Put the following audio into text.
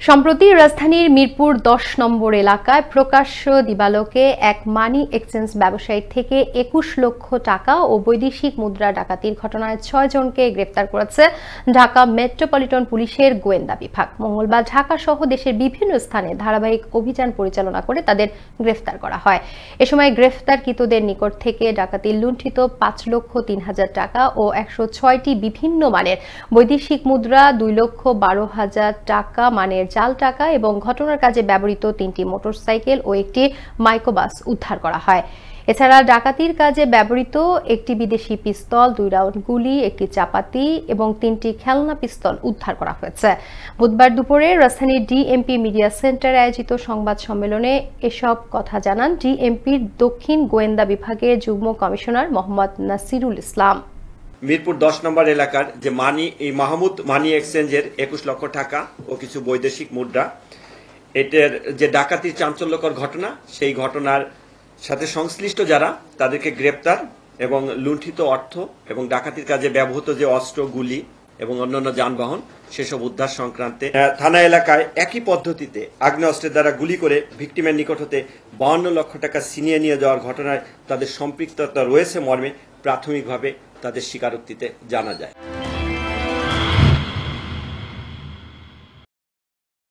সম্প্রতি রাজধানীর মিরপুর ১০ নম্বর এলাকায় প্রকাশ্য দিবালোকে এক মানি এক্সচেঞ্জ ব্যবসায়ী থেকে ২১ লক্ষ টাকা ও বৈদেশিক মুদ্রা ডাকাতির ঘটনায় ৬ জনকে গ্রেফতার করেছে ঢাকা মেট্রোপলিটন পুলিশের গোয়েন্দা বিভাগ। মঙ্গলবার ঢাকা সহ দেশের বিভিন্ন স্থানে ধারাবাহিক অভিযান পরিচালনা করে তাদের গ্রেফতার করা হয়। এ সময় গ্রেফতারকৃতদের নিকট থেকে ডাকাতির লুণ্ঠিত ৫,০৩,০০০ টাকা ও ১০৬টি বিভিন্ন মানের বৈদেশিক মুদ্রা, ২,১২,০০০ টাকা মানের জাল টাকা এবং ঘটনার কাজে ব্যবহৃত ৩টি মোটরসাইকেল ও একটি মাইক্রোবাস উদ্ধার করা হয়। এছাড়া ডাকাতির কাজে ব্যবহৃত একটি বিদেশি পিস্তল, ২ রাউন্ড গুলি, একটি চাপাতি এবং ৩টি খেলনা পিস্তল উদ্ধার করা হয়েছে। বুধবার দুপুরে রাজধানীর ডিএমপি মিডিয়া সেন্টারে আয়োজিত সংবাদ সম্মেলনে এসব কথা জানান ডিএমপির দক্ষিণ গোয়েন্দা বিভাগের যুগ্ম কমিশনার মোহাম্মদ নাসিরুল ইসলাম। মিরপুর ১০ নম্বর এলাকার যে মাহমুদ মানি এক্সচেঞ্জের ২১ লক্ষ টাকা ও কিছু বৈদেশিক মুদ্রা, এটার যে ডাকাতির চাঞ্চল্যকর ঘটনা, সেই ঘটনার সাথে সংশ্লিষ্ট যারা তাদেরকে গ্রেপ্তার এবং লুণ্ঠিত অর্থ এবং ডাকাতির কাজে ব্যবহৃত যে অস্ত্র, গুলি এবং অন্যান্য যানবাহন সেসব উদ্ধার সংক্রান্তে থানা এলাকায় একই পদ্ধতিতে আগ্নেয়াস্ত্রের দ্বারা গুলি করে ভিকটিমের নিকট হতে ৫২ লক্ষ টাকা ছিনিয়ে নিয়ে যাওয়ার ঘটনায় তাদের সম্পৃক্ততা রয়েছে মর্মে প্রাথমিকভাবে তাদের স্বীকারোক্তিতে জানা যায়।